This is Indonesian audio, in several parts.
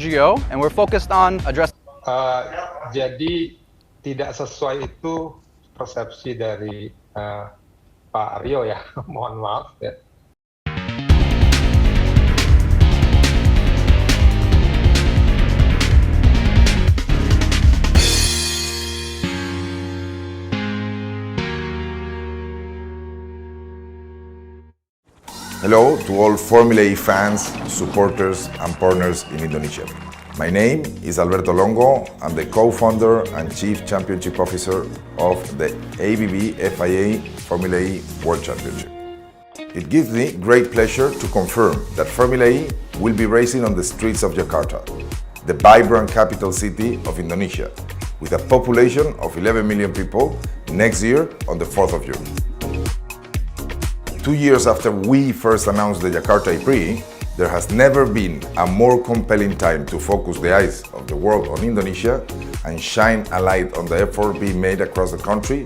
Gio, and we're focused on addressing. Eh, jadi tidak sesuai itu persepsi dari Pak Aryo ya, mohon maaf ya. Hello to all Formula E fans, supporters and partners in Indonesia. My name is Alberto Longo. I'm the co-founder and chief championship officer of the ABB FIA Formula E World Championship. It gives me great pleasure to confirm that Formula E will be racing on the streets of Jakarta, the vibrant capital city of Indonesia, with a population of 11 million people next year on the 4th of June. 2 years after we first announced the Jakarta Prix, there has never been a more compelling time to focus the eyes of the world on Indonesia and shine a light on the effort being made across the country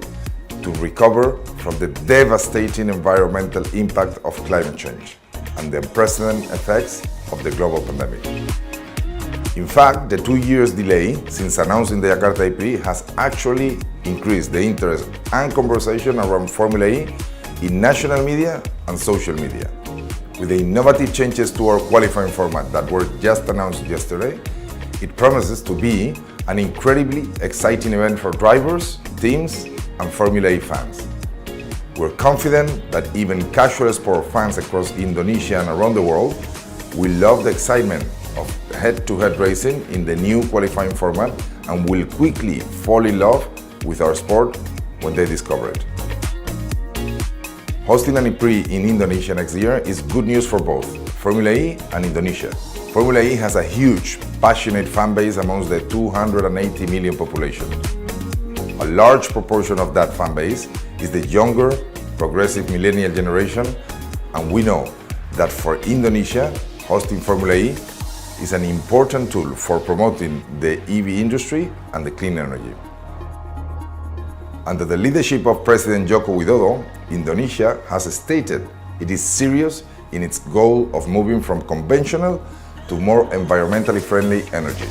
to recover from the devastating environmental impact of climate change and the unprecedented effects of the global pandemic. In fact, the 2 years delay since announcing the Jakarta Prix has actually increased the interest and conversation around Formula E in national media and social media. With the innovative changes to our qualifying format that were just announced yesterday, it promises to be an incredibly exciting event for drivers, teams, and Formula E fans. We're confident that even casual sport fans across Indonesia and around the world will love the excitement of head-to-head racing in the new qualifying format and will quickly fall in love with our sport when they discover it. Hosting an Prix in Indonesia next year is good news for both Formula E and Indonesia. Formula E has a huge, passionate fan base amongst the 280 million population. A large proportion of that fan base is the younger, progressive millennial generation, and we know that for Indonesia, hosting Formula E is an important tool for promoting the EV industry and the clean energy. Under the leadership of President Joko Widodo, Indonesia has stated it is serious in its goal of moving from conventional to more environmentally friendly energy.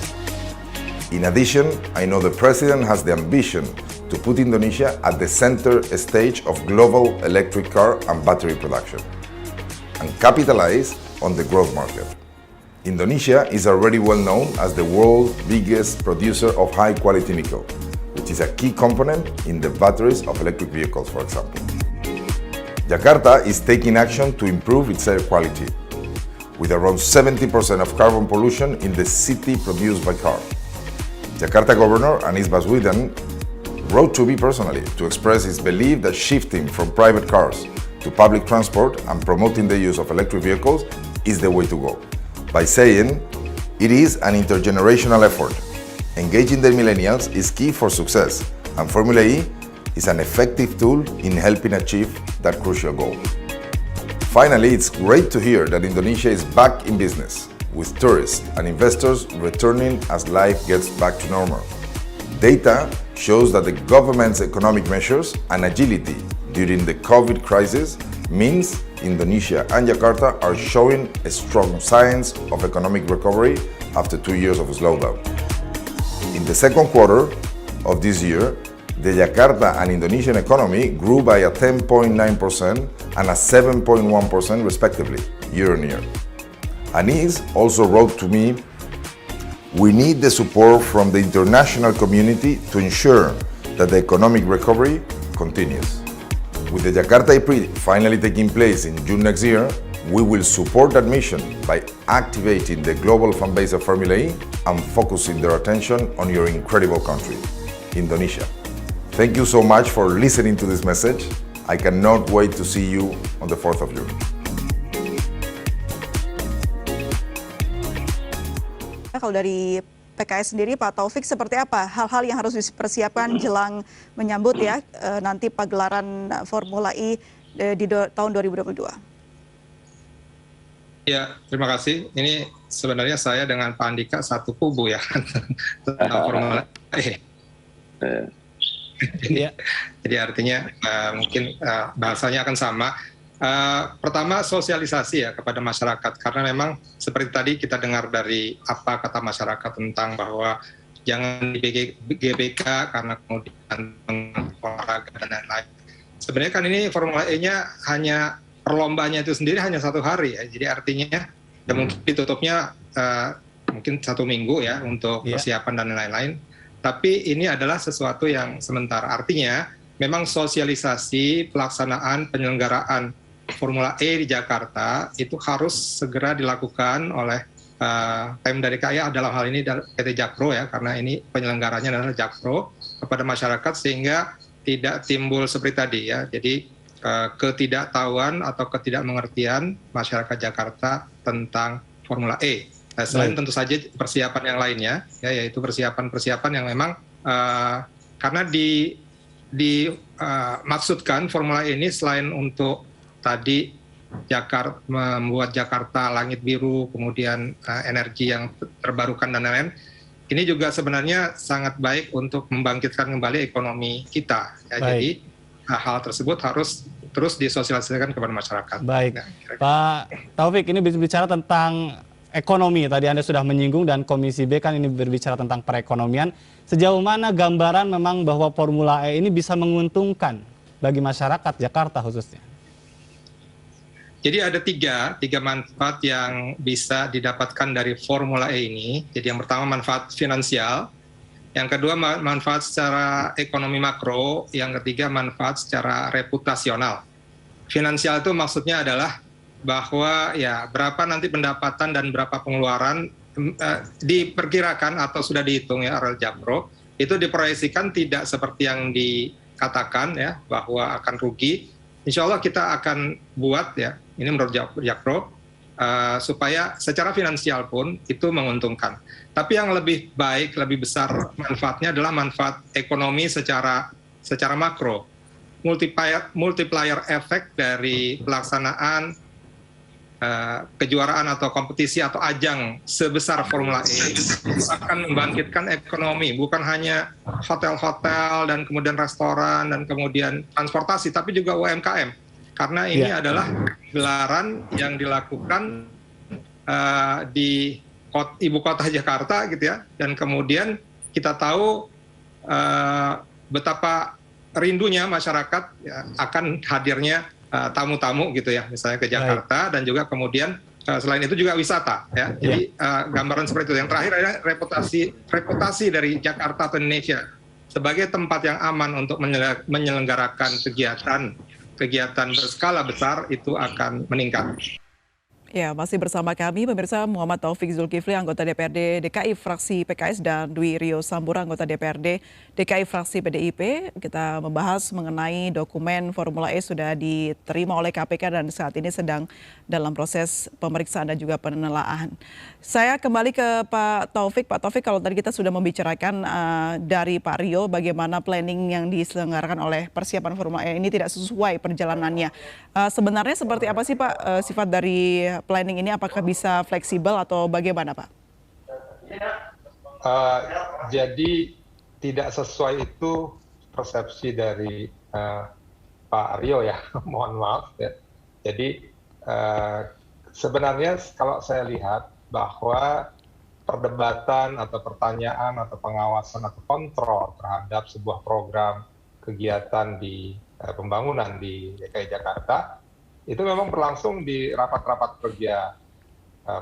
In addition, I know the President has the ambition to put Indonesia at the center stage of global electric car and battery production and capitalize on the growth market. Indonesia is already well known as the world's biggest producer of high-quality nickel, which is a key component in the batteries of electric vehicles, for example. Jakarta is taking action to improve its air quality, with around 70% of carbon pollution in the city produced by car. Jakarta Governor Anies Baswedan wrote to me personally to express his belief that shifting from private cars to public transport and promoting the use of electric vehicles is the way to go, by saying it is an intergenerational effort. Engaging the millennials is key for success, and Formula E is an effective tool in helping achieve that crucial goal. Finally, it's great to hear that Indonesia is back in business, with tourists and investors returning as life gets back to normal. Data shows that the government's economic measures and agility during the COVID crisis means Indonesia and Jakarta are showing strong signs of economic recovery after 2 years of a slowdown. In the second quarter of this year, the Jakarta and Indonesian economy grew by a 10.9% and a 7.1% respectively, year on year. Anies also wrote to me, "We need the support from the international community to ensure that the economic recovery continues." With the Jakarta Prix finally taking place in June next year, we will support that mission by activating the global fan base of Formula E and focusing their attention on your incredible country, Indonesia. Thank you so much for listening to this message. I cannot wait to see you on the 4th of June. Kalau dari PKS sendiri, Pak Taufik, seperti apa hal-hal yang harus dipersiapkan jelang menyambut ya nanti pagelaran Formula E di tahun 2022? Ya, terima kasih. Ini sebenarnya saya dengan Pak Andika satu kubu ya tentang Formula E. Jadi artinya mungkin bahasanya akan sama. Pertama sosialisasi ya kepada masyarakat, karena memang seperti tadi kita dengar dari apa kata masyarakat tentang bahwa jangan di GBK karena kemudian olahraga dan lain-lain. Sebenarnya kan ini Formula E-nya hanya perlombanya itu sendiri hanya 1 hari ya, jadi artinya ya mungkin ditutupnya mungkin 1 minggu ya untuk persiapan dan lain-lain. Tapi ini adalah sesuatu yang sementara. Artinya memang sosialisasi pelaksanaan penyelenggaraan Formula E di Jakarta itu harus segera dilakukan oleh Pemda DKI dalam hal ini PT Jakpro ya, karena ini penyelenggaranya adalah Jakpro, kepada masyarakat sehingga tidak timbul seperti tadi ya. Jadi ketidaktahuan atau ketidakmengertian masyarakat Jakarta tentang Formula E. Nah, selain tentu saja persiapan yang lainnya, ya, yaitu persiapan-persiapan yang memang karena dimaksudkan Formula E ini selain untuk tadi membuat Jakarta langit biru, kemudian energi yang terbarukan dan lain-lain, ini juga sebenarnya sangat baik untuk membangkitkan kembali ekonomi kita. Ya, jadi hal tersebut harus terus disosialisasikan kepada masyarakat. Baik, nah, Pak Taufik, ini bicara tentang ekonomi. Tadi Anda sudah menyinggung dan Komisi B kan ini berbicara tentang perekonomian. Sejauh mana gambaran memang bahwa Formula E ini bisa menguntungkan bagi masyarakat Jakarta khususnya? Jadi ada tiga manfaat yang bisa didapatkan dari Formula E ini. Jadi yang pertama manfaat finansial, yang kedua manfaat secara ekonomi makro, yang ketiga manfaat secara reputasional. Finansial itu maksudnya adalah bahwa ya berapa nanti pendapatan dan berapa pengeluaran diperkirakan atau sudah dihitung ya oleh Jakpro, itu diproyeksikan tidak seperti yang dikatakan ya bahwa akan rugi. Insya Allah kita akan buat ya, ini menurut Jakpro, supaya secara finansial pun itu menguntungkan. Tapi yang lebih baik, lebih besar manfaatnya adalah manfaat ekonomi secara makro. Multiplier efek dari pelaksanaan kejuaraan atau kompetisi atau ajang sebesar Formula E akan membangkitkan ekonomi, bukan hanya hotel-hotel dan kemudian restoran dan kemudian transportasi, tapi juga UMKM. Karena ini adalah gelaran yang dilakukan di ibu kota Jakarta gitu ya, dan kemudian kita tahu betapa rindunya masyarakat ya, akan hadirnya tamu-tamu gitu ya, misalnya ke Jakarta. Dan juga kemudian selain itu juga wisata ya. Jadi gambaran seperti itu. Yang terakhir adalah reputasi dari Jakarta atau Indonesia sebagai tempat yang aman untuk menyelenggarakan kegiatan berskala besar itu akan meningkat. Ya, masih bersama kami pemirsa Muhammad Taufik Zulkifli, anggota DPRD DKI fraksi PKS, dan Dwi Rio Sambura, anggota DPRD DKI fraksi PDIP. Kita membahas mengenai dokumen Formula E sudah diterima oleh KPK dan saat ini sedang dalam proses pemeriksaan dan juga penelaahan. Saya kembali ke Pak Taufik. Pak Taufik, kalau tadi kita sudah membicarakan dari Pak Rio bagaimana planning yang diselenggarakan oleh persiapan Formula E ini tidak sesuai perjalanannya. Sebenarnya seperti apa sih Pak sifat dari planning ini, apakah bisa fleksibel atau bagaimana Pak? Jadi tidak sesuai itu persepsi dari Pak Rio ya, mohon maaf ya. Jadi sebenarnya kalau saya lihat bahwa perdebatan atau pertanyaan atau pengawasan atau kontrol terhadap sebuah program kegiatan di pembangunan di DKI Jakarta itu memang berlangsung di rapat-rapat kerja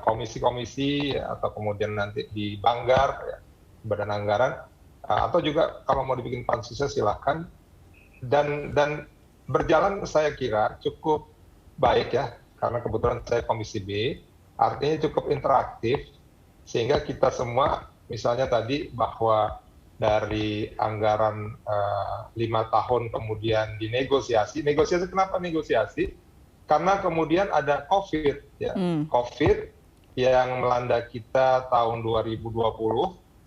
komisi-komisi atau kemudian nanti di Banggar, ya, Badan Anggaran, atau juga kalau mau dibikin pansusnya silahkan. Dan berjalan saya kira cukup baik ya, karena kebetulan saya Komisi B, artinya cukup interaktif, sehingga kita semua misalnya tadi bahwa dari anggaran 5 tahun kemudian dinegosiasi. Negosiasi kenapa negosiasi? Karena kemudian ada COVID, ya. COVID yang melanda kita tahun 2020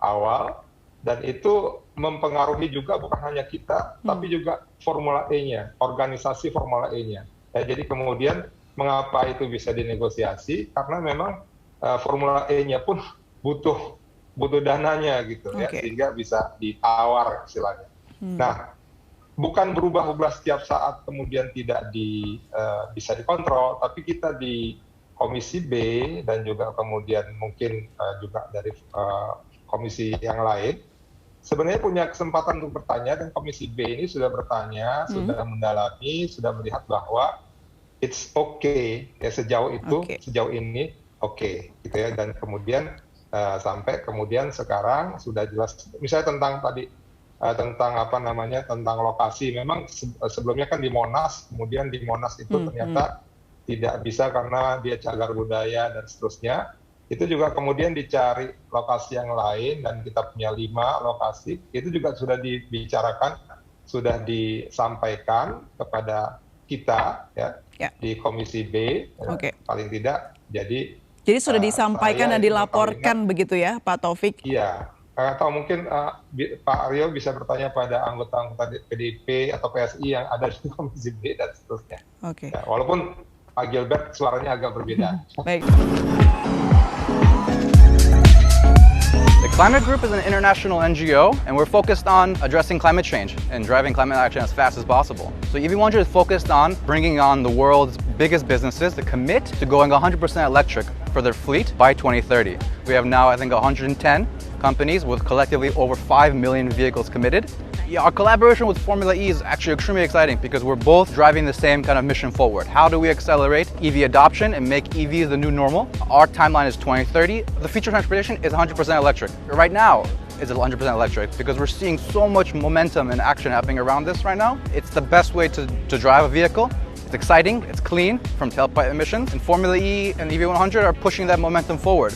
awal, dan itu mempengaruhi juga bukan hanya kita, tapi juga Formula E-nya, organisasi Formula E-nya. Ya, jadi kemudian mengapa itu bisa dinegosiasi? Karena memang Formula E-nya pun butuh dananya gitu ya, sehingga bisa ditawar istilahnya. Nah, bukan berubah-ubah setiap saat kemudian tidak bisa dikontrol, tapi kita di Komisi B dan juga kemudian mungkin juga dari komisi yang lain sebenarnya punya kesempatan untuk bertanya, dan Komisi B ini sudah bertanya, sudah mendalami, sudah melihat bahwa it's okay ya sejauh itu, sejauh ini oke, gitu ya, dan kemudian sampai kemudian sekarang sudah jelas, misalnya tentang tadi tentang tentang lokasi, memang sebelumnya kan di Monas, kemudian di Monas itu ternyata tidak bisa karena dia cagar budaya dan seterusnya. Itu juga kemudian dicari lokasi yang lain, dan kita punya 5 lokasi. Itu juga sudah dibicarakan, sudah disampaikan kepada kita ya. Di Komisi B, paling tidak. Jadi sudah disampaikan dan dilaporkan begitu ya, Pak Taufik? Iya. Atau mungkin Pak Aryo bisa bertanya pada anggota-anggota PDIP atau PSI yang ada di Komisi B dan seterusnya. Ya, walaupun Pak Gilbert suaranya agak berbeda. Baik. The Climate Group is an international NGO, and we're focused on addressing climate change and driving climate action as fast as possible. So EV100 is focused on bringing on the world's biggest businesses to commit to going 100% electric for their fleet by 2030. We have now, I think, 110 companies with collectively over 5 million vehicles committed. Our collaboration with Formula E is actually extremely exciting because we're both driving the same kind of mission forward. How do we accelerate EV adoption and make EVs the new normal? Our timeline is 2030. The future of transportation is 100% electric. Right now, it's 100% electric because we're seeing so much momentum and action happening around this right now. It's the best way to drive a vehicle. It's exciting, it's clean from tailpipe emissions, and Formula E and EV100 are pushing that momentum forward.